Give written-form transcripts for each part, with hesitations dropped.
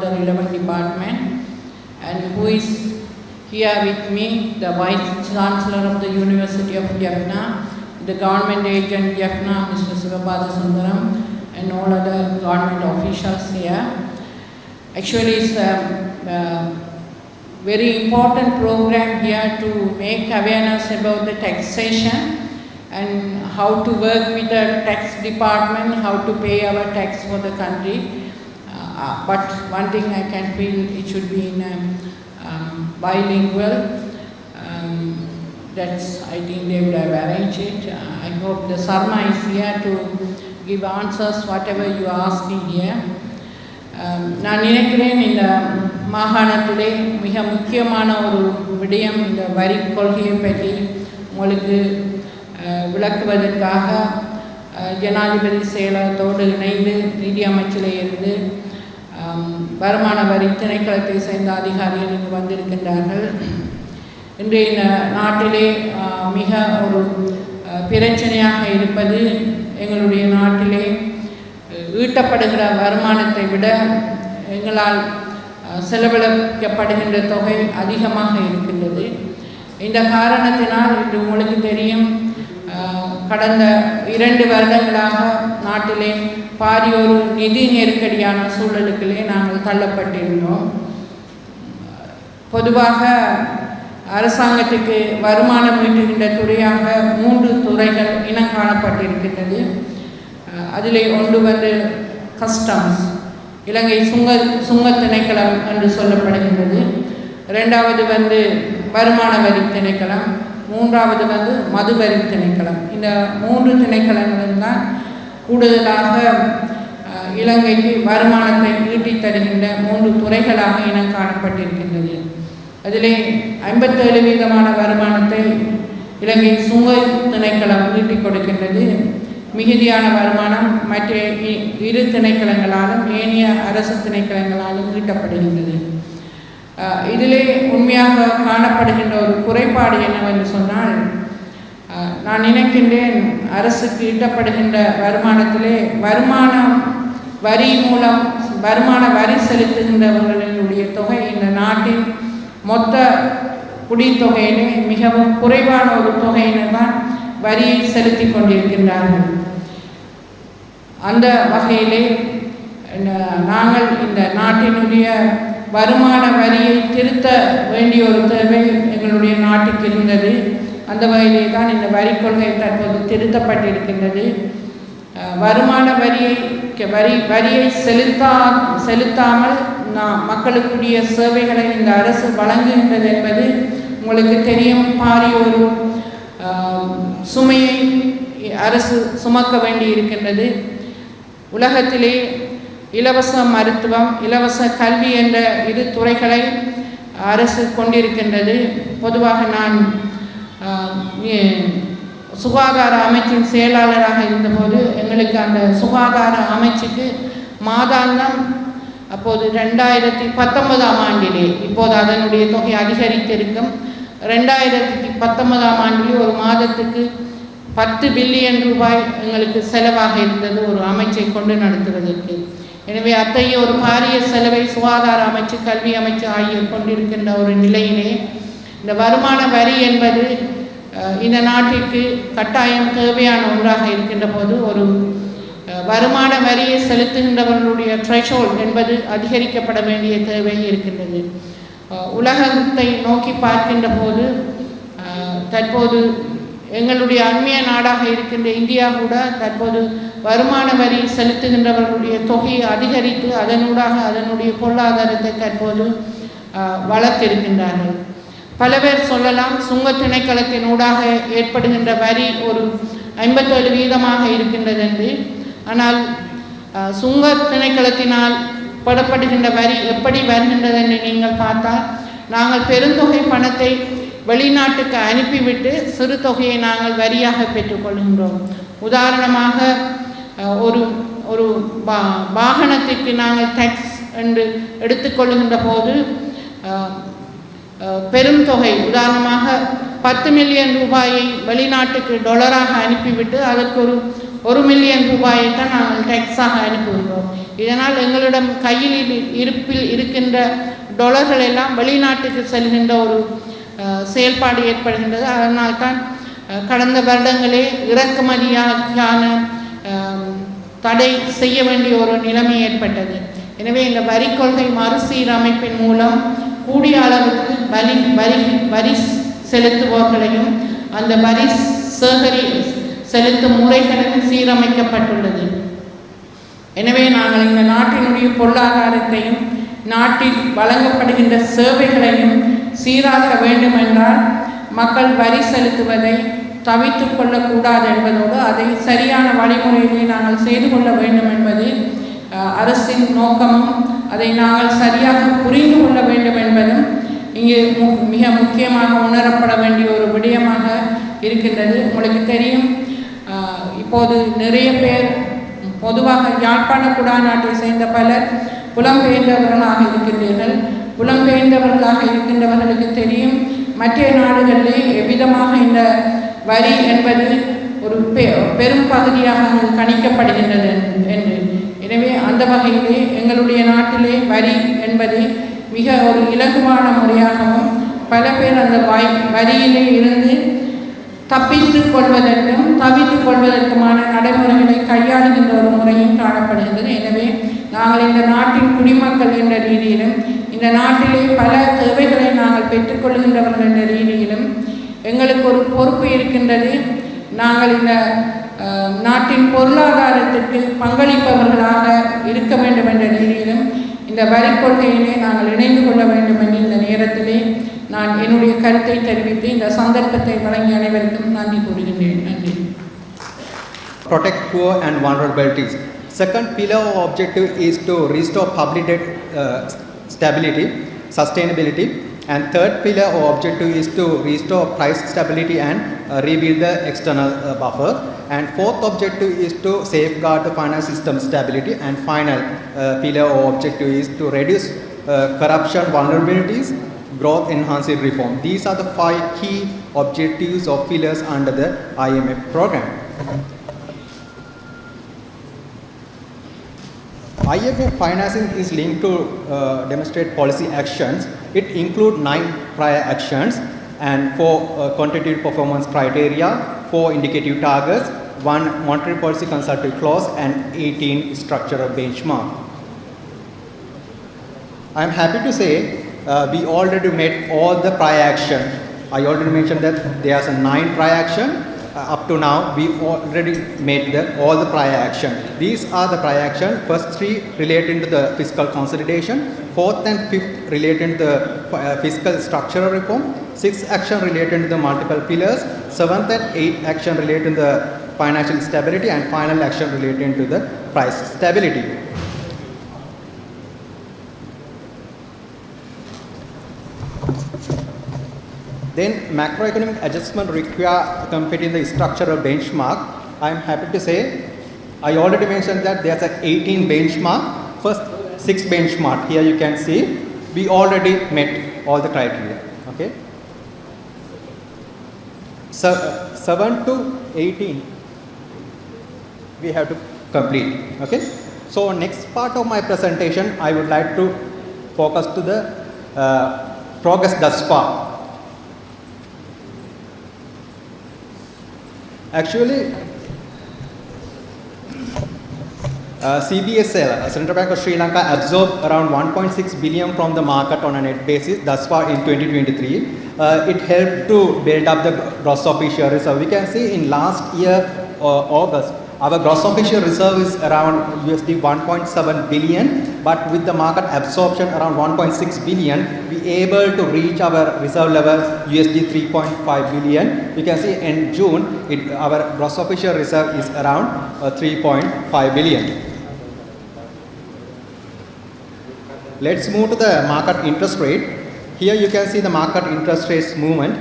the relevant department, and who is here with me, the Vice Chancellor of the University of Jaffna, the government agent Jaffna, Mr. Sivapada Sundaram, and all other government officials here. Actually, it's a very important program here to make awareness about the taxation and how to work with the tax department, how to pay our tax for the country. But one thing I can feel, it should be in bilingual. That's, I think they would have arranged it. I hope the Sarma is here to give answers whatever you are asking here. நான் நினைக்கிறேன் இந்த மாகாணத்திலே மிக முக்கியமான ஒரு விடயம் இந்த வரி கொள்கையை பற்றி உங்களுக்கு விளக்குவதற்காக ஜனாதிபதி செயலகத்தோடு இணைந்து நிதி அமைச்சில் இருந்து வருமான வரி திணைக்களத்தை சேர்ந்த அதிகாரிகள் இங்கு வந்திருக்கின்றார்கள். இன்றைய இந்த நாட்டிலே மிக ஒரு பிரச்சனையாக இருப்பது எங்களுடைய நாட்டிலே ஈட்டப்படுகிற வருமானத்தை விட எங்களால் செலவழிக்கப்படுகின்ற தொகை அதிகமாக இருக்கின்றது. இந்த காரணத்தினால் இன்று உங்களுக்கு தெரியும், கடந்த 2 வருடங்களாக நாட்டிலே பாரியொரு நிதி நெருக்கடியான சூழலுக்குள்ளே நாங்கள் தள்ளப்பட்டிருந்தோம். பொதுவாக அரசாங்கத்துக்கு வருமானம் ஈட்டுகின்ற துறையாக 3 துறைகள் இனம் காணப்பட்டிருக்கின்றது. அதிலே ஒன்று கஸ்டம்ஸ், இலங்கை சுங்க திணைக்களம் என்று சொல்லப்படுகின்றது. 2வது வருமான வரி திணைக்களம், 3வது மதுவரி திணைக்களம். இந்த 3 திணைக்களங்களும் தான் கூடுதலாக இலங்கைக்கு வருமானத்தை ஈட்டித் தருகின்ற 3 துறைகளாக இனம் காணப்பட்டிருக்கின்றது. அதிலே 57% வருமானத்தை இலங்கை சுங்க திணைக்களம் ஈட்டிக் கொடுக்கின்றது. மிகுதியான வருமானம் மற்ற 2 திணைக்களங்களாலும் ஏனைய அரசு திணைக்களங்களாலும் ஈட்டப்படுகின்றது. இதிலே உண்மையாக காணப்படுகின்ற ஒரு குறைபாடு என்னவென்று சொன்னால், நான் நினைக்கின்றேன் அரசுக்கு ஈட்டப்படுகின்ற வருமானத்திலே வருமான வரி மூலம் வருமான வரி செலுத்துகின்றவர்களுடைய தொகை இந்த நாட்டின் மொத்த குடித்தொகையிலே மிகவும் குறைவான ஒரு தொகையினர் தான் வரியை செலுத்தி கொண்டிருக்கின்றார்கள். அந்த வகையிலே நாங்கள் இந்த நாட்டினுடைய வருமான வரியை திருத்த வேண்டிய ஒரு தேவை எங்களுடைய நாட்டுக்கு இருந்தது. அந்த வகையிலே தான் இந்த வரி கொள்கை தற்போது திருத்தப்பட்டிருக்கின்றது. வருமான வரியை செலுத்தாமல் மக்களுக்குரிய சேவைகளை இந்த அரசு வழங்குகின்றது என்பது உங்களுக்கு தெரியும். பாரிய ஒரு சுமையை அரசு சுமக்க வேண்டி இருக்கின்றது. உலகத்திலே இலவச மருத்துவம், இலவச கல்வி என்ற 2 துறைகளை அரசு கொண்டிருக்கின்றது. பொதுவாக நான் சுகாதார அமைச்சின் செயலாளராக இருந்தபோது எங்களுக்கு அந்த சுகாதார அமைச்சுக்கு மாதாந்தம் அப்போது 2019ஆம் ஆண்டிலே, இப்போது அதனுடைய தொகை அதிகரித்திருக்கும், 2019ஆம் ஆண்டிலே ஒரு மாதத்துக்கு 10 பில்லியன் ரூபாய் எங்களுக்கு செலவாக இருந்தது ஒரு அமைச்சை கொண்டு நடத்துவதற்கு. எனவே அத்தகைய ஒரு பாரிய செலவை சுகாதார அமைச்சு, கல்வி அமைச்சு ஆகிய கொண்டிருக்கின்ற ஒரு நிலையிலே இந்த வருமான வரி என்பது இந்த நாட்டிற்கு கட்டாயம் தேவையான ஒன்றாக இருக்கின்ற போது ஒரு வருமான வரியை செலுத்துகின்றவர்களுடைய த்ரெஷோல்ட் என்பது அதிகரிக்கப்பட வேண்டிய தேவை இருக்கின்றது. உலகத்தை நோக்கி பார்க்கின்ற போது தற்போது எங்களுடைய அண்மைய நாடாக இருக்கின்ற இந்தியா கூட தற்போது வருமான வரி செலுத்துகின்றவர்களுடைய தொகையை அதிகரித்து அதனூடாக அதனுடைய பொருளாதாரத்தை தற்போது வளர்த்திருக்கின்றார்கள். பல பேர் சொல்லலாம், சுங்க திணைக்களத்தினூடாக ஏற்படுகின்ற வரி ஒரு 57% இருக்கின்றது என்று. ஆனால் சுங்க திணைக்களத்தினால் போடப்படுகின்ற வரி எப்படி வருகின்றது என்று நீங்கள் பார்த்தால், நாங்கள் பெருந்தொகை பணத்தை வெளிநாட்டுக்கு அனுப்பிவிட்டு சிறு தொகையை நாங்கள் வரியாக பெற்றுக்கொள்கின்றோம். உதாரணமாக ஒரு வாகனத்திற்கு நாங்கள் டேக்ஸ் என்று எடுத்துக்கொள்கின்ற போது பெரும் தொகை, உதாரணமாக 10 மில்லியன் ரூபாயை வெளிநாட்டுக்கு டாலராக அனுப்பிவிட்டு அதற்கு ஒரு 1 மில்லியன் ரூபாயை தான் நாங்கள் டேக்ஸாக அனுப்புகின்றோம். இதனால் எங்களிடம் கையில் இருப்பில் இருக்கின்ற டாலர்கள் எல்லாம் வெளிநாட்டுக்கு செல்கின்ற ஒரு செயல்பாடு ஏற்படுகின்றது. அதனால்தான் கடந்த வருடங்களே இறக்குமதியான தடை செய்ய வேண்டிய ஒரு நிலைமை ஏற்பட்டது. எனவே இந்த வரி கொள்கை மறுசீரமைப்பின் மூலம் கூடிய அளவுக்கு வரி செலுத்துபவர்களையும் அந்த வரி செலுத்தும் முறைகளும் சீரமைக்கப்பட்டுள்ளது. எனவே நாங்கள் இந்த நாட்டினுடைய பொருளாதாரத்தையும் நாட்டில் வழங்கப்படுகின்ற சேவைகளையும் சீராக்க வேண்டும் என்றால் மக்கள் வரி செலுத்துவதை தவிர்த்து கொள்ளக்கூடாது என்பதோடு அதை சரியான வழிமுறைகளை நாங்கள் செய்து கொள்ள வேண்டும் என்பது அரசின் நோக்கமும் அதை நாங்கள் சரியாக புரிந்து கொள்ள வேண்டும் என்பதும் இங்கு மிக முக்கியமாக உணரப்பட வேண்டிய ஒரு விடயமாக இருக்கின்றது. உங்களுக்கு தெரியும், இப்போது நிறைய பேர் பொதுவாக யாழ்ப்பாண குடாநாட்டை சேர்ந்த பலர் புலம்பெயர்ந்தவர்களாக இருக்கின்றீர்கள். புலம்பெயர்ந்தவர்களாக இருக்கின்றவர்களுக்கு தெரியும், மற்ற நாடுகளிலே எவ்விதமாக இந்த வரி என்பது ஒரு பெரும் பகுதியாக அங்கு கணிக்கப்படுகின்றது என்று. எனவே அந்த வகையிலே எங்களுடைய நாட்டிலே வரி என்பது மிக ஒரு இலகுவான முறையாகவும் பல பேர் அந்த வரியிலே இருந்து தப்பித்துக் கொள்வதற்குமான நடைமுறைகளை கையாளுகின்ற ஒரு முறையும் காணப்படுகின்றது. எனவே நாங்கள் இந்த நாட்டின் குடிமக்கள் என்ற ரீதியிலும் இந்த நாட்டிலே பல தேவைகளை நாங்கள் பெற்றுக்கொள்கின்றவர்கள் என்ற ரீதியிலும் எங்களுக்கு ஒரு பொறுப்பு இருக்கின்றது. நாங்கள் இந்த நாட்டின் பொருளாதாரத்திற்கு பங்களிப்பவர்களாக இருக்க வேண்டும் என்ற ரீதியிலும் இந்த வரி கொள்கையிலே நாங்கள் இணைந்து கொள்ள வேண்டும் என்று இந்த நேரத்திலே நான் என்னுடைய கருத்தை தெரிவித்து இந்த சந்தர்ப்பத்தை வழங்கிய அனைவருக்கும் நன்றி கூறுகின்றேன். நன்றி. Protect poor and vulnerabilities. Second pillar of objective is to restore public debt stability, sustainability, and third pillar of objective is to restore price stability and rebuild the external buffer, and fourth objective is to safeguard the finance system stability, and final pillar of objective is to reduce corruption vulnerabilities, growth enhancing reform. These are the 5 key objectives of pillars under the IMF program. IMF financing is linked to demonstrate policy actions. It includes 9 prior actions and 4 quantitative performance criteria, 4 indicative targets, 1 monetary policy consultative clause, and 18 structural benchmark. I am happy to say we already met all the prior action. I already mentioned that there are 9 prior action. Up to now, we already made all the prior action. These are the prior action. First 3 relating to the fiscal consolidation, 4th and 5th relating to the fiscal structural reform, 6th action relating to the multiple pillars, 7th and 8th action relating to the financial stability, and final action relating to the price stability. Then macroeconomic adjustment require competing the structural benchmark. I am happy to say I already mentioned that there's 18 benchmark. First 6 benchmark here you can see we already met all the criteria. Okay. So 7 to 18 we have to complete. Okay. So next part of my presentation I would like to focus to the progress thus far. Actually, CBSL, Central Bank of Sri Lanka, absorbed around 1.6 billion from the market on a net basis thus far in 2023. It helped to build up the gross official reserve. We can see in last year, August, our gross official reserve is around $1.7 billion, but with the market absorption around 1.6 billion, we able to reach our reserve level $3.5 billion. We can see in June, our gross official reserve is around 3.5 billion. Let's move to the market interest rate. Here you can see the market interest rates movement.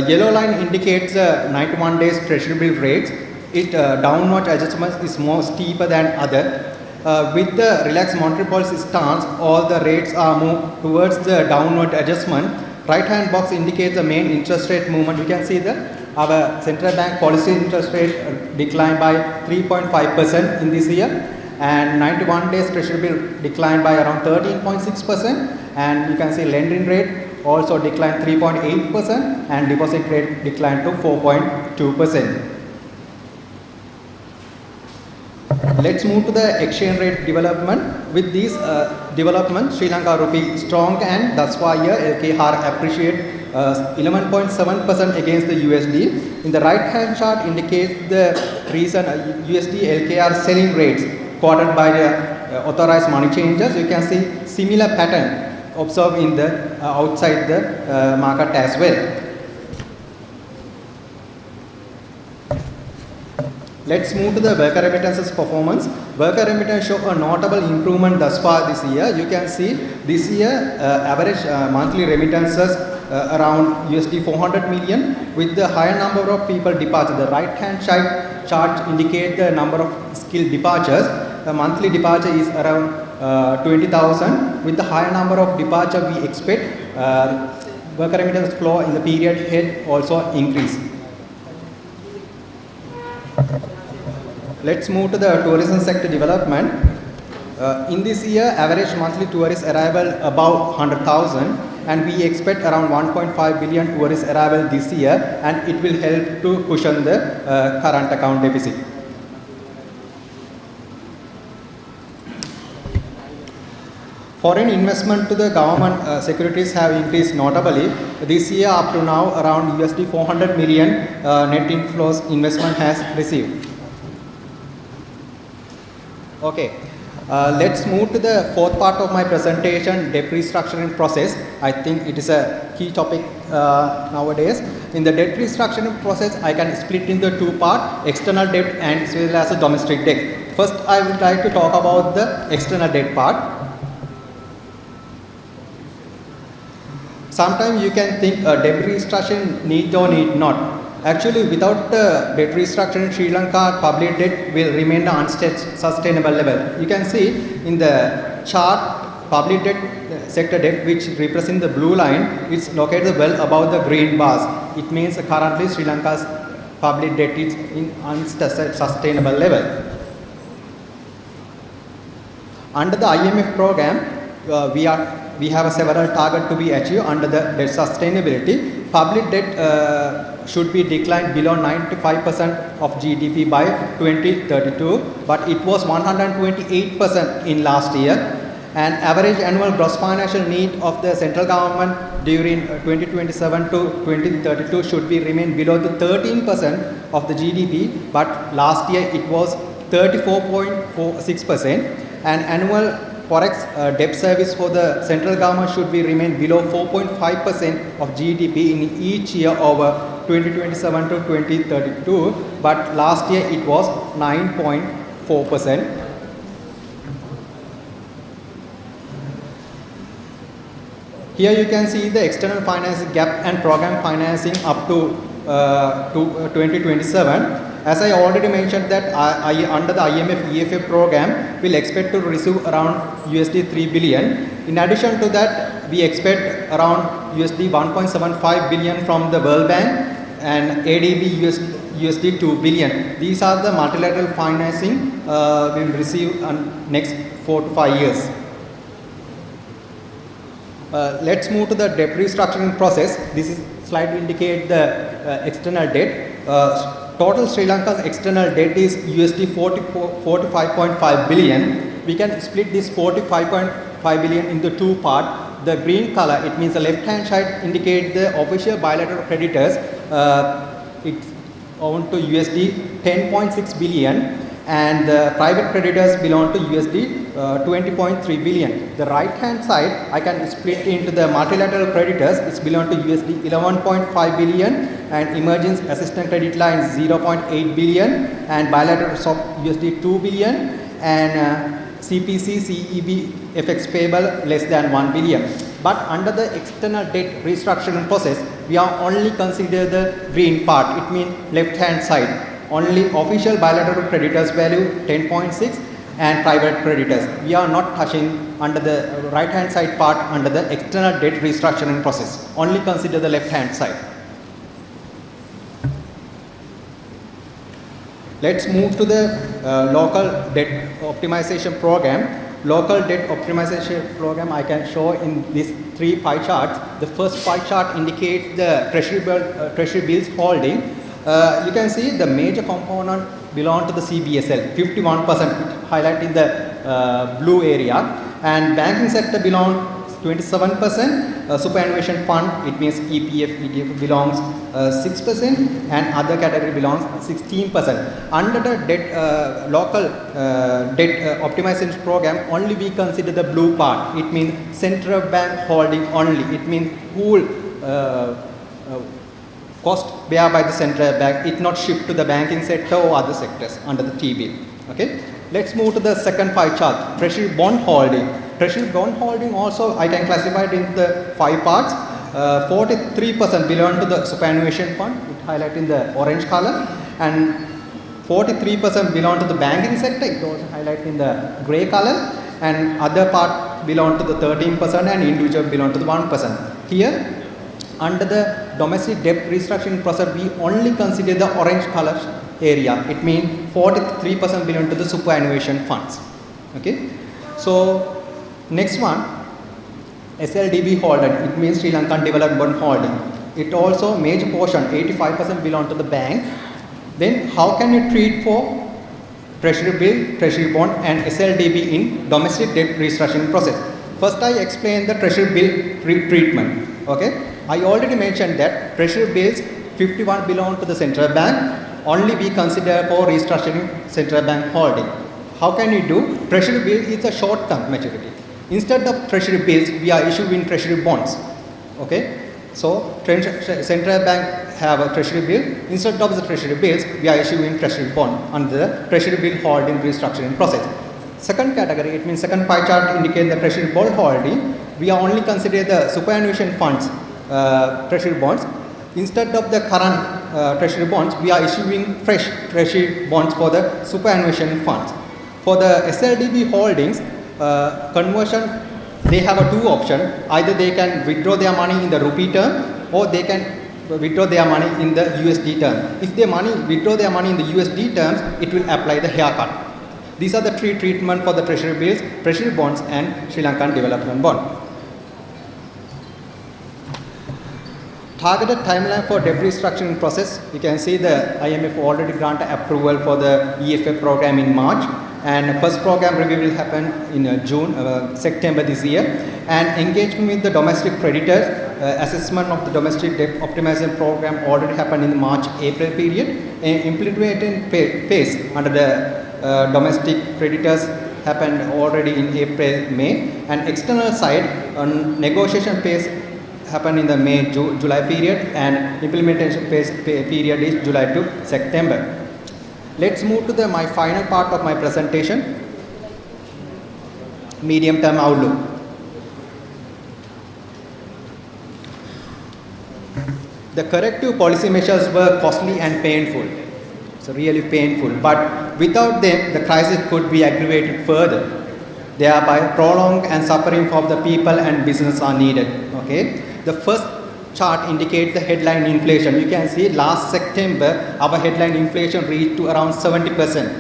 Yellow line indicates 91 days treasury bill rates. It downward adjustment is more steeper than other. With the relaxed monetary policy stance, all the rates are moved towards the downward adjustment. Right hand box indicates the main interest rate movement. You can see the our central bank policy interest rate declined by 3.5% in this year, and 91 days treasury bill declined by around 13.6%, and you can see lending rate also declined 3.8% and deposit rate declined to 4.2%. Let's move to the exchange rate development. With these developments, Sri Lanka rupee strong, and that's why LKR appreciate 11.7% against the USD. In the right hand chart indicates the recent USD LKR selling rates quoted by the authorized money changers. You can see similar pattern observed in the outside the market as well. Let's move to the worker remittances performance. Worker remittance show a notable improvement thus far this year. You can see this year average monthly remittances around USD 400 million, with the higher number of people departure. The right hand side chart indicate the number of skilled departures. The monthly departure is around 20,000. With the higher number of departure, we expect worker remittance flow in the period ahead also increase. Let's move to the tourism sector development. In this year, average monthly tourist arrival above 100,000, and we expect around 1.5 billion tourist arrival this year, and it will help to cushion the current account deficit. Foreign investment to the government securities have increased notably. This year up to now around USD 400 million net inflows investment has received. Okay, let's move to the fourth part of my presentation, debt restructuring process. I think it is a key topic nowadays. In the debt restructuring process, I can split into two parts, external debt and as well as the domestic debt. First, I would like to talk about the external debt part. Sometimes you can think debt restructuring need or need not. Actually, without the debt restructuring, Sri Lanka public debt will remain an unsustainable level. You can see in the chart, public debt sector debt, which represents the blue line, is located well above the green bars. It means currently Sri Lanka's public debt is in unsustainable level. Under the IMF program, we have several targets to be achieved under the debt sustainability. Public debt should be declined below 95% of GDP by 2032, but it was 128% in last year. And average annual gross financial need of the central government during 2027 to 2032 should be remain below the 13% of the GDP, but last year it was 34.46%. And annual Forex debt service for the central government should be remain below 4.5% of GDP in each year over 2027 to 2032, but last year it was 9.4%. Here you can see the external financing gap and program financing up to 2027. As I already mentioned that under the IMF EFA program, we'll expect to receive around USD 3 billion. In addition to that, we expect around USD 1.75 billion from the World Bank and ADB USD 2 billion. These are the multilateral financing we'll receive in next 4 to 5 years. Let's move to the debt restructuring process. This slide indicates the external debt. Total Sri Lanka's external debt is USD 45.5 billion. We can split this 45.5 billion into two parts. The green color, it means the left hand side indicate the official bilateral creditors. It's owned to USD 10.6 billion, and the private creditors belong to USD 20.3 billion. The right hand side, I can split into the multilateral creditors. It's belong to USD 11.5 billion, and emergence assistance credit lines 0.8 billion, and bilateral of USD 2 billion, and CPC, CEB, FX payable less than 1 billion. But under the external debt restructuring process, we are only consider the green part. It means left hand side. Only official bilateral creditors value 10.6 and private creditors. We are not touching under the right hand side part under the external debt restructuring process. Only consider the left hand side. Let's move to the local debt optimization program. Local debt optimization program I can show in these 3 pie charts. The first pie chart indicates the treasury bills holding. You can see the major component belong to the CBSL, 51% highlighted in the blue area, and banking sector belong 27%, superannuation fund, it means EPF belongs 6%, and other category belongs 16%. Under the debt, local debt optimization program, only we consider the blue part. It means central bank holding only. It means whole cost bear by the central bank. It not shift to the banking sector or other sectors under the T-bill. Okay. Let's move to the second pie chart, treasury bond holding. Treasury bond holding also I can classify it into the 5 parts. 43% belong to the superannuation fund, it highlighted in the orange color, and 43% belong to the banking sector, it also highlighted in the grey color, and other part belong to the 13% and individual belong to the 1%. Here, under the domestic debt restructuring process, we only consider the orange color area. It means 43% belong to the superannuation funds. Okay. So next one, SLDB holding. It means Sri Lankan Development Holding. It also major portion, 85% belong to the bank. Then how can you treat for treasury bill, treasury bond, and SLDB in domestic debt restructuring process? First, I explain the treasury bill treatment. Okay. I already mentioned that treasury bills 51 belong to the central bank. Only we consider for restructuring central bank holding. How can we do? Treasury bill is a short term maturity. Instead of treasury bills, we are issuing treasury bonds. Okay. So central bank have a treasury bill. Instead of the treasury bills, we are issuing treasury bond under the treasury bill holding restructuring process. Second category, it means second pie chart indicates the treasury bond holding. We are only consider the superannuation funds treasury bonds. Instead of the current treasury bonds, we are issuing fresh treasury bonds for the superannuation funds. For the SLDB holdings, conversion, they have a 2 options. Either they can withdraw their money in the rupee term, or they can withdraw their money in the USD term. If they withdraw their money in the USD terms, it will apply the haircut. These are the 3 treatments for the treasury bills, treasury bonds, and Sri Lankan Development Bond. Targeted timeline for debt restructuring process. You can see the IMF already granted approval for the EFF program in March, and first program review will happen in September this year. And engagement with the domestic creditors, assessment of the domestic debt optimization program already happened in the March-April period. Implementation phase under the domestic creditors happened already in April-May, and external side negotiation phase happened in the May-July period, and implementation phase period is July to September. Let's move to my final part of my presentation, medium-term outlook. The corrective policy measures were costly and painful. So really painful, but without them, the crisis could be aggravated further. Thereby, prolonged and suffering for the people and business are needed. Okay. The first chart indicates the headline inflation. You can see last September, our headline inflation reached to around 70%,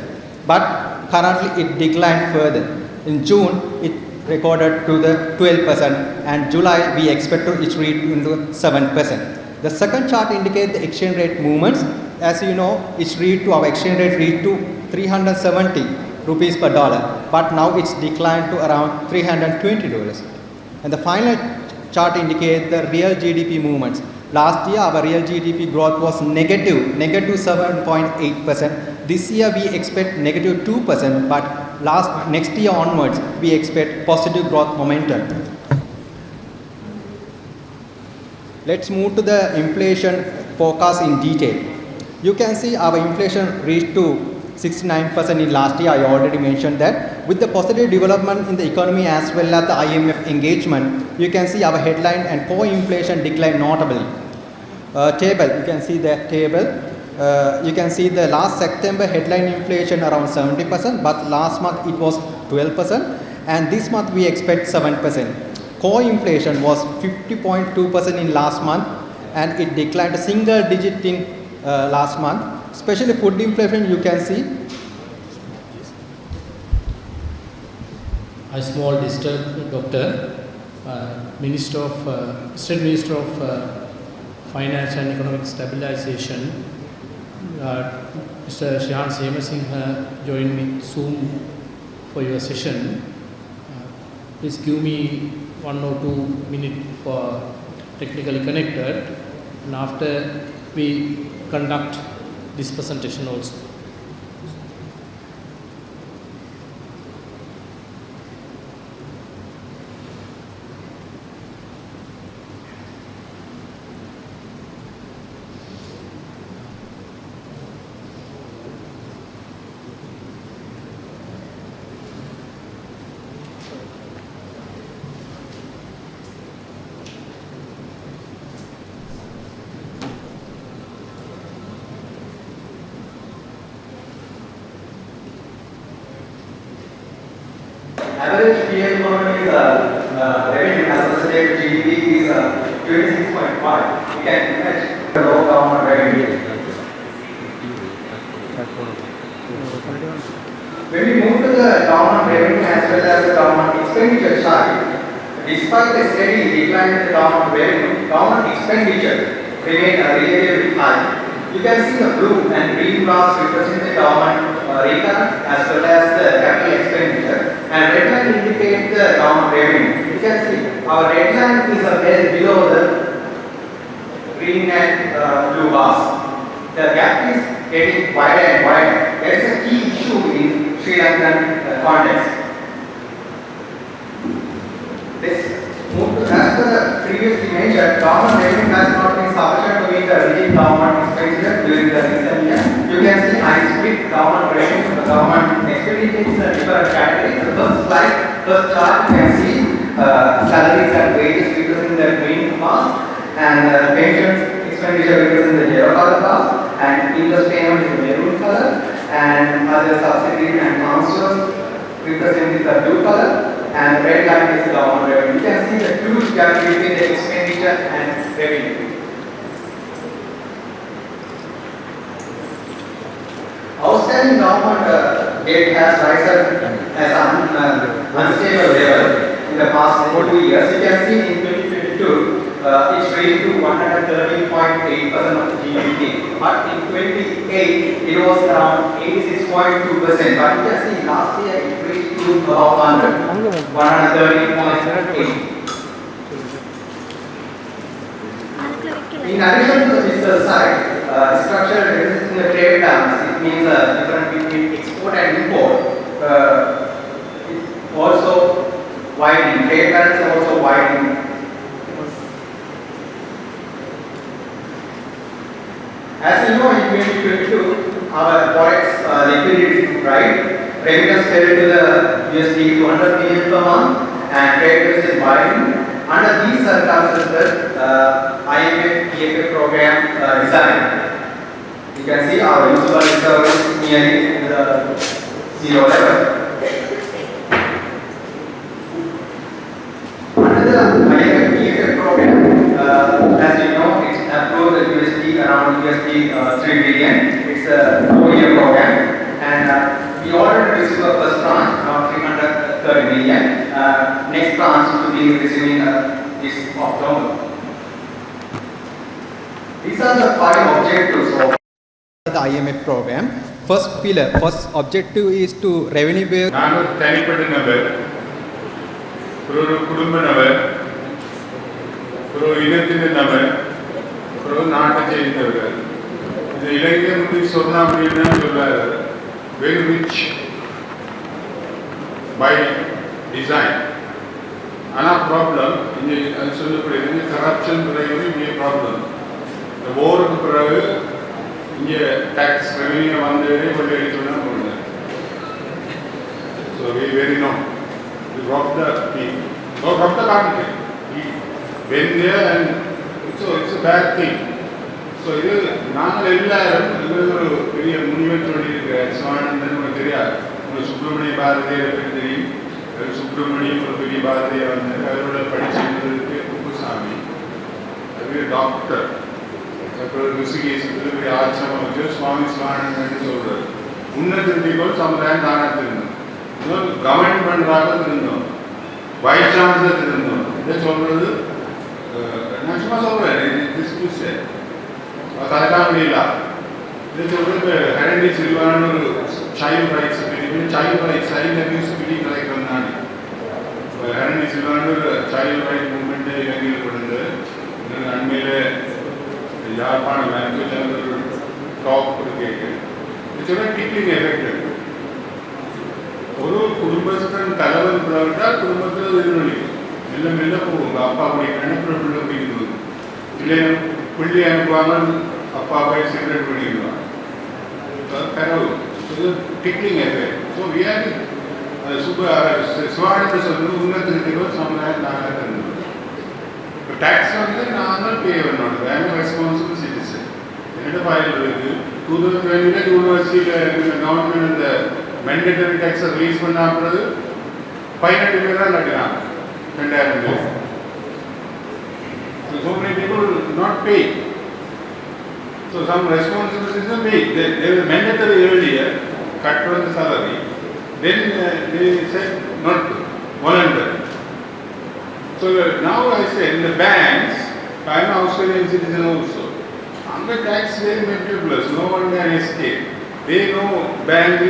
but currently it declined further. In June, it recorded to the 12%, and July we expect to it reach into 7%. The second chart indicates the exchange rate movements. As you know, our exchange rate reached to 370 rupees per dollar, but now it's declined to around $320. And the final chart indicates the real GDP movements. Last year, our real GDP growth was negative 7.8%. This year, we expect negative 2%, but next year onwards, we expect positive growth momentum. Let's move to the inflation forecast in detail. You can see our inflation reached to 69% in last year. I already mentioned that. With the positive development in the economy as well as the IMF engagement, you can see our headline and core inflation declined notably. You can see the table. You can see the last September headline inflation around 70%, but last month it was 12%, and this month we expect 7%. Core inflation was 50.2% in last month, and it declined a single digit in last month. especially food inflation, you can see. A small district doctor, State Minister of Finance and Economic Stabilization, Mr. Shyan Semasinghe joined me Zoom for your session. Please give me 1 or 2 minutes for technically connected, and after we conduct this presentation also. Average PL economy revenue as a percentage of GDP is 26.5. You can imagine the low government revenue. When we move to the government revenue as well as the government expenditure side, despite the steady decline in the government revenue, government expenditure remained relatively high. You can see the blue and green bars represent the government recurrent as well as the capital expenditure, and red line indicates the government revenue. You can see our red line is a well below the green and blue bars. The gap is getting wider and wider. There is a key issue in Sri Lankan context. This move to, as per the previously mentioned, government revenue has not been sufficient to meet the rigid government expenditure during the recent year. You can see I split government revenue. The government expenditure is a different category. The first chart you can see salaries and wages representing the green bars, and pensions expenditure representing the yellow color bars, and interest payment is the maroon color, and other subsidies and transfers representing the blue color, and red line is the government revenue. You can see the huge gap between the expenditure and revenue. Outstanding government debt has risen as an unstable level in the past 2 years. You can see in 2022, it's raised to 113.8% of GDP. But in 2028, it was around 86.2%. But you can see last year it reached to about 113.8%. In addition to the fiscal side, structural deficit in the trade balance, it means the difference between export and import, also widening. Trade balance also widening. As you know, in 2022, our forex liquidity is right. Remittance fell to the USD 200 million per month, and trade deficit widening. Under these circumstances, IMF EFA program designed. You can see our usable reserve is nearly the zero level. Under the IMF EFA program, as you know, it's approved the USD around USD 3 billion. It's a 4-year program, and we already received the first tranche around 330 million. Next tranche to be receiving this October. These are the 5 objectives of the IMF program. First objective is to revenue based. ನಾನು ತನಿಪಟ್ಟ ನಬರ್ ஒரு குடும்ப நபர் ஒரு இனத்தின் நபர் ஒரு நாட்டை சேர்ந்தவர்கள். இந்த இலங்கை முடி சொன்னா அப்படின்னா சொல்றாரு very rich by design. ஆனால் ப்ராப்ளம் இங்கே அது சொல்லப்படுகிறது கரப்ஷன் பெரிய ப்ராப்ளம். இந்த ஓருக்கு பிறகு இங்கே டேக்ஸ் ரெவன்யூ வந்து கொண்டு எடுத்துனா போடுங்க. So very no drop the thing. No, drop the country. He went there and it's a bad thing. So இது நாங்கள் எல்லாரும் இது ஒரு பெரிய முனிவர் சொல்லியிருக்கிறேன். சிவானந்தன் உங்களுக்கு தெரியாது. உங்களுக்கு சுப்பிரமணிய பாரதியார் பற்றி தெரியும். சுப்பிரமணியம் ஒரு பெரிய பாரதியார் வந்து அவரோட படிச்சிருந்ததுக்கு குப்புசாமி அது டாக்டர் ഋഷികേശത്തിൽ ആശ്രമം വെച്ച് സ്വാമി സ്വാനന്ദன்னு சொல்றாரு. உன்னதிருட்டிகள் சமுதாயம் தானத்தில் இருந்தோம், கவர்ன் பண்ணுறாங்க இருந்தோம், வைஸ் சான்சலர் இருந்தோம். இதை சொல்றது நான் சும்மா சொல்றேன், அதெல்லாம் முடியல. இதை சொல்றது ஹெரண்டி சில்வான்னு ஒரு child rights child rights child abuse பிடி கலைக்கிறது நான் ஹெரண்டி சில்வான்னு ஒரு சைல்ட் ரைட் மூவ்மெண்ட் இலங்கையில் கொடுத்து அண்மையில் யாழ்ப்பாண லாங்குவேஜ் ஒரு டாக் கொடுக்க டிக்லிங் எஃபெக்ட். ஒரு குடும்பத்தின் தலைவன் பிறவிட்டால் குடும்பத்தில் எதிர்வலிக்கும், மெல்ல மெல்ல போகும். அப்பா பிடிக்கிறாங்க, அப்புறம் பிள்ளை பிடிக்கிறது இல்லை, பிள்ளை அனுப்புவாங்க, அப்பா போய் சிகரெட் பண்ணிடுவாங்க, கனவு டிக்லிங் எஃபெக்ட். ஸோ வியாதி சுவாரத்தை சொல்றது உன்னத்திருக்கிறோம் சமுதாயம் நாங்கள் தந்தோம். இப்போ டேக்ஸ் வந்து நான் தான் பே பண்ணணும், ரெஸ்பான்சிபிள் சிட்டிசன். என்னோட ஃபைல் இருக்குது. 2020 யூனிவர்சிட்டியில் கவர்மெண்ட் இந்த மேண்டேட்டரி டேக்ஸை ரிலீஸ் பண்ண பிறகு 18 பேர் தான் கட்டினாங்க, 2000 பேர். So many people not pay. So some responsibilities are paid. They were mandatory earlier, cut from the salary. Then they said not voluntary. So now I say in the banks, I am Australian citizen also. Under tax very meticulous, no one can escape. They know bank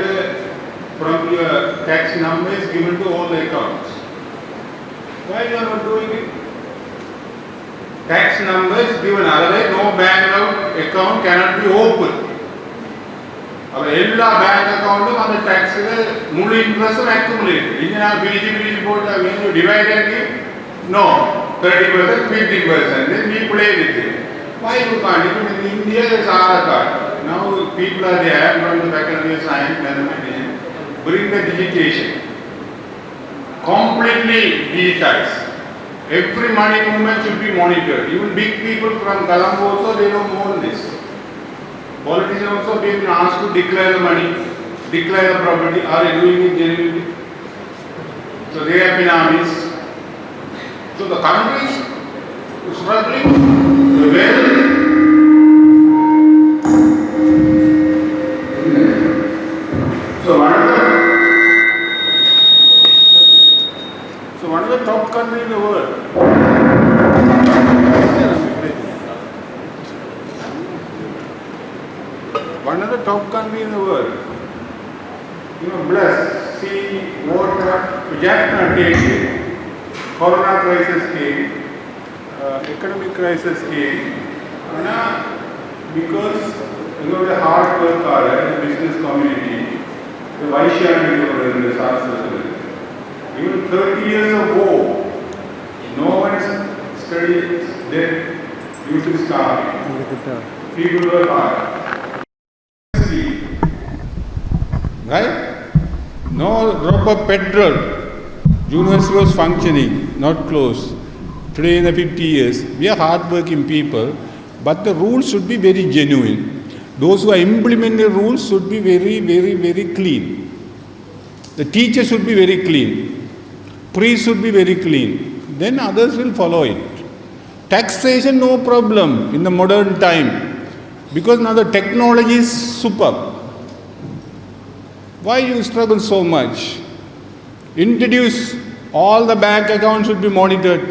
from your tax number is given to all the accounts. Why you are not doing it? Tax number is given, otherwise no bank account cannot be opened. Our எல்லா bank அக்கௌண்ட்டும் அந்த டாக்ஸ்ல முழு இன்ட்ரெஸ்டும் accumulate. இங்க நான் பிரிச்சு போட்டு when you divide and give, no 30%, 50%, then we play with it. Why you can't? Even in India there is Aadhaar card. Now people are there from the faculty of science, mathematics, bring the digitation, completely digitized. Every money movement should be monitored. Even big people from Colombo also, they don't own this. Politicians also being asked to declare the money, declare the property. Are they doing it genuinely? So they have been armies. So the country is struggling well. So one of the top countries in the world. One of the top countries in the world. You know, blessed, sea, water, Japan came, Corona crisis came, economic crisis came, and because you know the hard work the business community, the Vaishyanis in the South. Even 30 years of war, no one studied dead due to starving. People were hard. Right? No drop of petrol. University was functioning, not closed. Today in the 50 years, we are hard-working people, but the rules should be very genuine. Those who are implementing the rules should be very, very, very clean. The teacher should be very clean. Priest should be very clean. Then others will follow it. Taxation, no problem in the modern time, because now the technology is superb. Why you struggle so much? Introduce all the bank accounts should be monitored.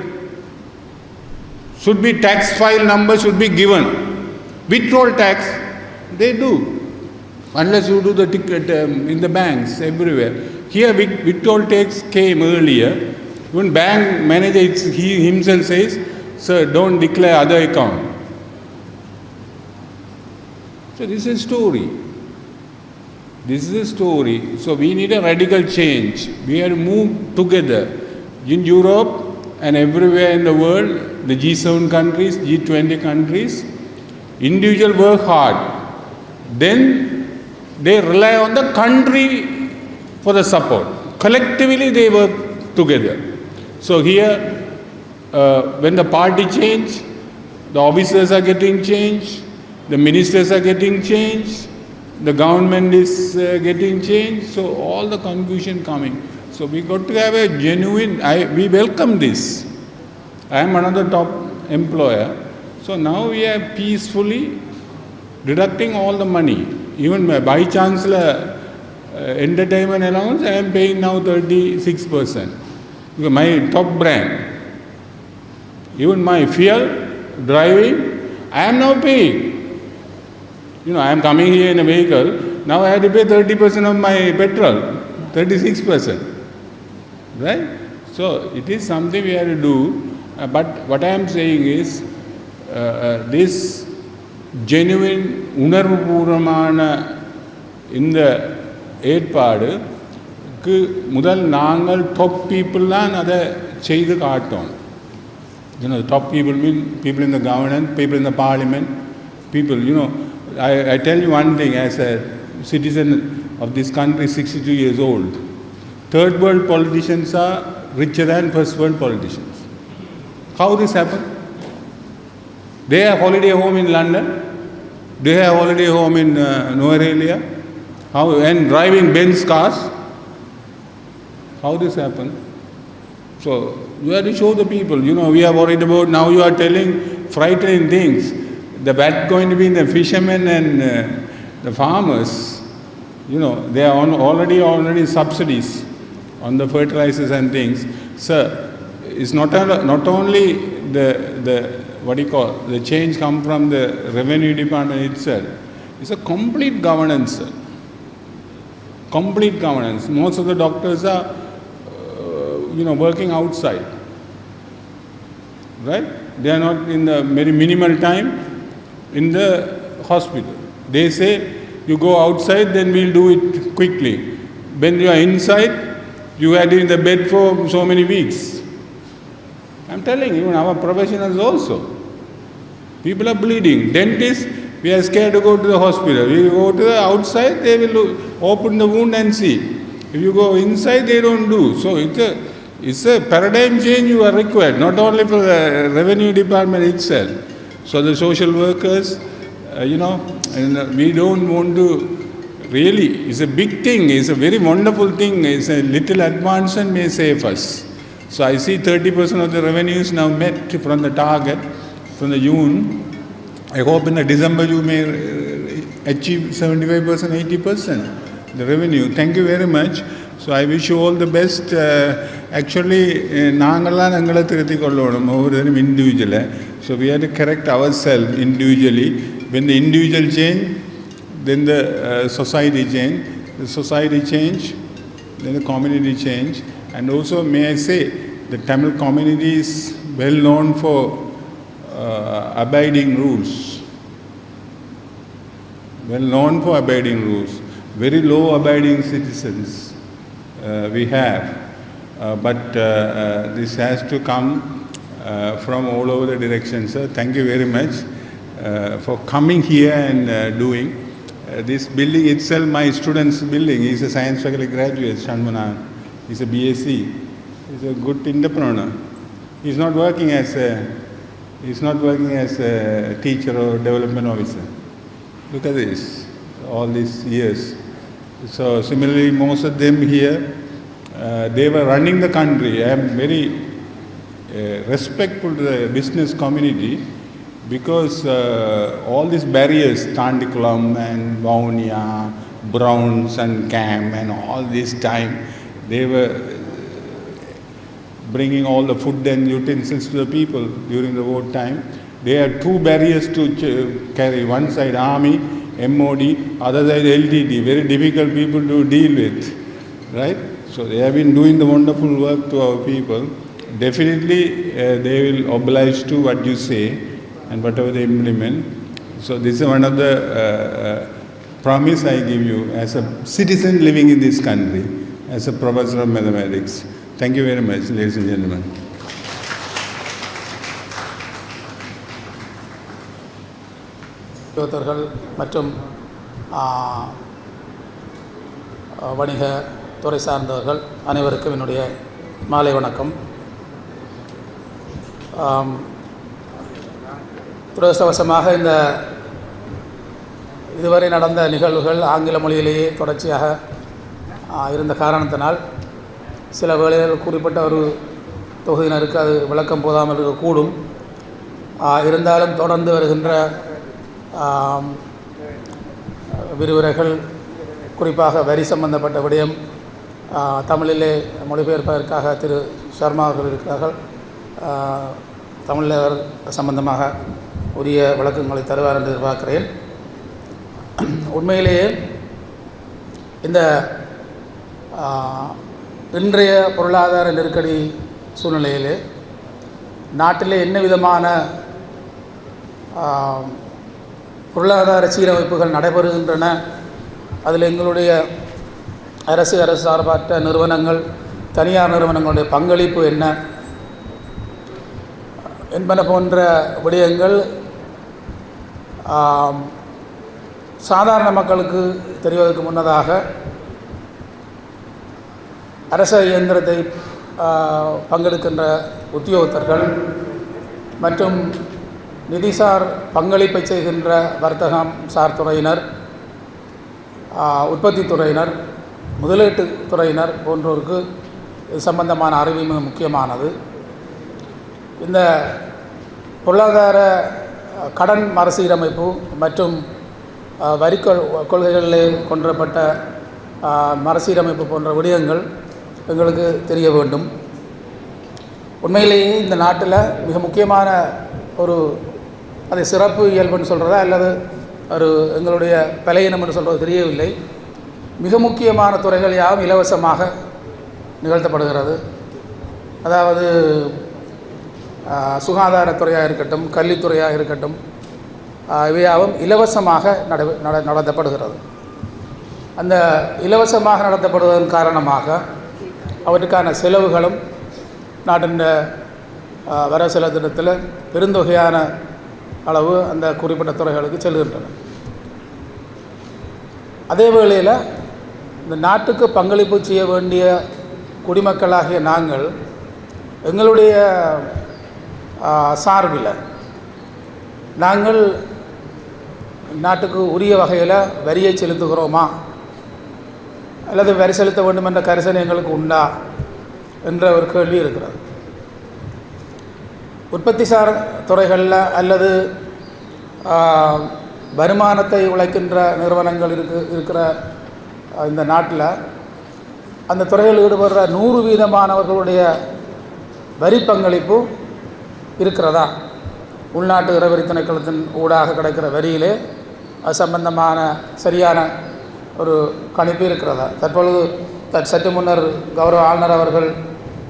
Should be tax file number should be given. Withdrawal tax, they do. Unless you do the ticket in the banks everywhere. Here withdrawal tax came earlier. When bank manager he himself says, sir, don't declare other account. So this is a story. This is a story. So we need a radical change. We have to move together. In Europe and everywhere in the world, the G7 countries, G20 countries, individual work hard. Then they rely on the country for the support. Collectively they work together. So here, when the party change, the officers are getting changed, the ministers are getting changed, the government is getting changed, so all the confusion coming. So we got to have a genuine, we welcome this. I am another top employer, So now we are peacefully deducting all the money. Even by chancellor entertainment allowance, I am paying now 36%. Because my top brand, even my fuel, driving, I am now paying. I am coming here in a vehicle, now I have to pay 30% of my petrol, 36%. Right? So it is something we have to do. But what I am saying is, this genuine உணர்வுபூர்வமான இந்த ஏற்பாடுக்கு முதல் நாங்கள் top people தான் அதை செய்து காட்டோம். The top people mean people in the government, people in the parliament, people, I tell you one thing, as a citizen of this country, 62 years old, third world politicians are richer than first world politicians. How this happened? They have holiday home in London, they have holiday home in Norelia, and driving Benz cars. How this happened? So you have to show the people, we are worried about, now you are telling frightening things. The bad going to be the fishermen and the farmers, they are already subsidies on the fertilizers and things. Sir, it's not only the change come from the revenue department itself. It's a complete governance, sir. Complete governance. Most of the doctors are, working outside. Right? They are not in the very minimal time in the hospital. They say, you go outside, then we'll do it quickly. When you are inside, you had in the bed for so many weeks. I'm telling you, our professionals also. People are bleeding. Dentists, we are scared to go to the hospital. We go to the outside, they will open the wound and see. If you go inside, they don't do. So it's a paradigm change you are required, not only for the revenue department itself. So the social workers, and we don't want to really, it's a big thing, it's a very wonderful thing, it's a little advancement may save us. So I see 30% of the revenues now met from the target, from the June. I hope in the December you may achieve 75%, 80% the revenue. Thank you very much. So I wish you all the best. Actually, individually. So we have to correct ourselves individually. When the individual change, then the society change. The society change, then the community change. And also, may I say, the Tamil community is well known for abiding rules. Well known for abiding rules. Very low abiding citizens we have. But this has to come from all over the direction, sir. Thank you very much for coming here and doing. This building itself, my student's building, he's a science faculty graduate, Shanmunan. He's a BSc. He's a good entrepreneur. He's not working as a teacher or development officer. Look at this, all these years. So similarly, most of them here, they were running the country. I am very respectful to the business community because all these barriers, Tandikulam and Vaunia, Browns and Cam and all this time, they were bringing all the food and utensils to the people during the war time. They had two barriers to carry. One side army, MOD, other side LTT. Very difficult people to deal with, right? So they have been doing the wonderful work to our people. Definitely they will oblige to what you say and whatever they implement. So this is one of the promise I give you as a citizen living in this country, as a professor of mathematics. Thank you very much, ladies and gentlemen. மற்றும் வணிக துறை சார்ந்தவர்கள் அனைவருக்கும் என்னுடைய மாலை வணக்கம். துரதிர்ஷ்டவசமாக இந்த இதுவரை நடந்த நிகழ்வுகள் ஆங்கில மொழியிலேயே தொடர்ச்சியாக இருந்த காரணத்தினால் சில வேளைகள் குறிப்பிட்ட ஒரு தொகுதியினருக்கு அது விளக்கம் போதாமல் இருக்கக்கூடும். ஆனால் இந்த முறை தமிழ் மொழியிலேயே தொடர்ச்சியாக இருந்தது. அதனால் நான் இதை தமிழ் மொழியிலேயே சொல்ல இருக்கிறேன். இருந்தாலும் தொடர்ந்து வருகின்ற விரிவுரைகள், குறிப்பாக வரி சம்பந்தப்பட்ட விடயம் தமிழிலே மொழிபெயர்ப்பதற்காக திரு சர்மா அவர்கள் இருக்கிறார்கள். தமிழில் அவர் சம்பந்தமாக உரிய விளக்கங்களை தருவார் என்று எதிர்பார்க்கிறேன். உண்மையிலேயே இந்த இன்றைய பொருளாதார நெருக்கடி சூழ்நிலையிலே நாட்டிலே என்ன விதமான பொருளாதார சீரமைப்புகள் நடைபெறுகின்றன, அதில் எங்களுடைய அரசு சார்பற்ற நிறுவனங்கள், தனியார் நிறுவனங்களுடைய பங்களிப்பு என்ன என்பன போன்ற விடயங்கள் சாதாரண மக்களுக்கு தெரிவதற்கு முன்னதாக அரச இயந்திரத்தை பங்கெடுக்கின்ற உத்தியோகத்தர்கள் மற்றும் நிதிசார் பங்களிப்பை செய்கின்ற வர்த்தகம் சார் துறையினர், உற்பத்தி துறையினர், முதலீட்டு துறையினர் போன்றோருக்கு இது சம்பந்தமான அறிவு மிக முக்கியமானது. இந்த பொருளாதார கடன் மறுசீரமைப்பு மற்றும் வரி கொள்கைகளிலே கொண்டுவரப்பட்ட மறுசீரமைப்பு போன்ற விடயங்கள் எங்களுக்கு தெரிய வேண்டும். உண்மையிலேயே இந்த நாட்டில் மிக முக்கியமான ஒரு அதை சிறப்பு இயல்புன்னு சொல்கிறதா அல்லது ஒரு எங்களுடைய பலையினம் என்று சொல்கிறது தெரியவில்லை. மிக முக்கியமான துறைகள் யாவும் இலவசமாக நிகழ்த்தப்படுகிறது. அதாவது சுகாதாரத்துறையாக இருக்கட்டும், கல்வித்துறையாக இருக்கட்டும், இவையாவும் இலவசமாக நடத்தப்படுகிறது. அந்த இலவசமாக நடத்தப்படுவதன் காரணமாக அவற்றுக்கான செலவுகளும் நாட்டின் வர செலவினத்தில் பெருந்தொகையான அளவு அந்த குறிப்பிட்ட துறைகளுக்கு செல்கின்றன. அதே வேளையில் இந்த நாட்டுக்கு பங்களிப்பு செய்ய வேண்டிய குடிமக்களாகிய நாங்கள் எங்களுடைய சார்பில் நாங்கள் நாட்டுக்கு உரிய வகையில் வரியை செலுத்துகிறோமா அல்லது வரி செலுத்த வேண்டும் என்ற கரிசனை எங்களுக்கு உண்டா என்ற ஒரு கேள்வி இருக்கிறது. உற்பத்தி சார் துறைகளில் அல்லது வருமானத்தை உழைக்கின்ற நிறுவனங்கள் இருக்கிற இந்த நாட்டில் அந்த துறைகளில் ஈடுபடுற 100% வரி பங்களிப்பு இருக்கிறதா? உள்நாட்டு இறவரி திணைக்களத்தின் ஊடாக கிடைக்கிற வரியிலே அது சம்பந்தமான சரியான ஒரு கணிப்பு இருக்கிறதா? தற்பொழுது சற்று முன்னர் கௌரவ ஆளுநர் அவர்கள்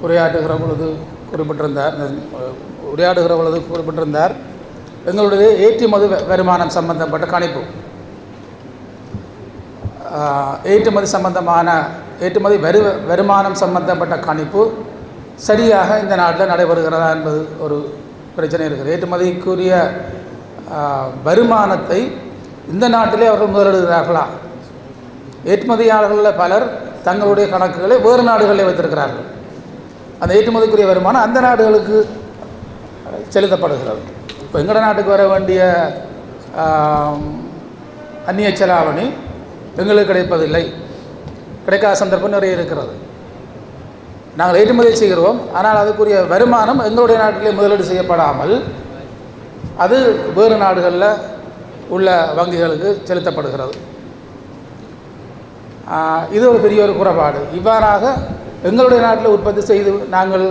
உரையாற்றுகிற பொழுது குறிப்பிட்டிருந்தார் எங்களுடைய ஏற்றுமதி வருமானம் சம்பந்தப்பட்ட கணிப்பு, ஏற்றுமதி வருமானம் சம்பந்தப்பட்ட கணிப்பு சரியாக இந்த நாட்டில் நடைபெறுகிறதா என்பது ஒரு பிரச்சனை இருக்குது. ஏற்றுமதிக்குரிய வருமானத்தை இந்த நாட்டிலே அவர்கள் முதலிடுகிறார்களா? ஏற்றுமதியாளர்களில் பலர் தங்களுடைய கணக்குகளை வேறு நாடுகளில் வைத்திருக்கிறார்கள். அந்த ஏற்றுமதிக்குரிய வருமானம் அந்த நாடுகளுக்கு செலுத்தப்படுகிறது. இப்போ எங்களோட நாட்டுக்கு வர வேண்டிய அந்நிய செலாவணி எங்களுக்கு கிடைப்பதில்லை, கிடைக்காத சந்தர்ப்பம் நிறைய இருக்கிறது. நாங்கள் ஏற்றுமதி செய்கிறோம், ஆனால் அதுக்குரிய வருமானம் எங்களுடைய நாட்டிலே முதலீடு செய்யப்படாமல் அது வேறு நாடுகளில் உள்ள வங்கிகளுக்கு செலுத்தப்படுகிறது. இது ஒரு பெரிய ஒரு குறைபாடு. இவ்வாறாக எங்களுடைய நாட்டில் உற்பத்தி செய்து நாங்கள்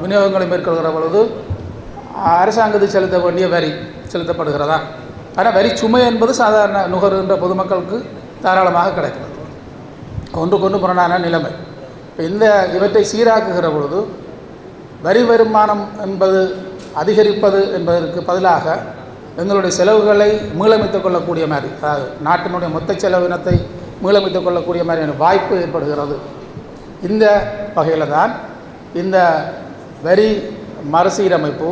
விநியோகங்களை மேற்கொள்கிற பொழுது அரசாங்கத்துக்கு செலுத்த வேண்டிய வரி செலுத்தப்படுகிறதா? ஆனால் வரி சுமை என்பது சாதாரண நுகர்கின்ற பொதுமக்களுக்கு தாராளமாக கிடைக்கிறது. ஒன்றுக்கொன்று புறனான நிலைமை. இவற்றை சீராக்குகிற பொழுது வரி வருமானம் என்பது அதிகரிப்பது என்பதற்கு பதிலாக எங்களுடைய செலவுகளை மீளமைத்துக் கொள்ளக்கூடிய மாதிரி, அதாவது நாட்டினுடைய மொத்த செலவினத்தை மீளமைத்துக் கொள்ளக்கூடிய மாதிரியான வாய்ப்பு ஏற்படுகிறது. இந்த வகையில் தான் இந்த வரி மறுசீரமைப்பு,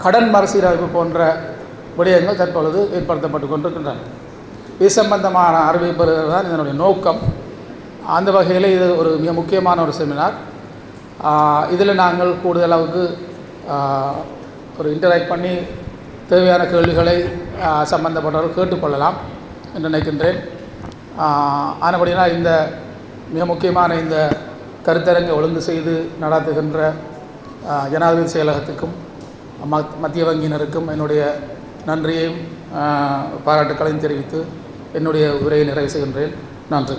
கடன் மறுசீரமைப்பு போன்ற விடயங்கள் தற்பொழுது ஏற்படுத்தப்பட்டு கொண்டிருக்கின்றன. இது சம்பந்தமான அறிவிப்பு தான் இதனுடைய நோக்கம். அந்த வகையில் இது ஒரு மிக முக்கியமான ஒரு செமினார். இதில் நாங்கள் கூடுதளவுக்கு ஒரு இன்டராக்ட் பண்ணி தேவையான கேள்விகளை சம்பந்தப்பட்டவர்கள் கேட்டுக்கொள்ளலாம் என்று நினைக்கின்றேன். ஆனபடினால் இந்த மிக முக்கியமான இந்த கருத்தரங்கை ஒழுங்கு செய்து நடத்துகின்ற ஜனாதிபதி செயலகத்துக்கும் மத்திய வங்கியினருக்கும் என்னுடைய நன்றியையும் பாராட்டுக்களையும் தெரிவித்து என்னுடைய உரையை நிறைவு செய்கின்றேன். நன்றி.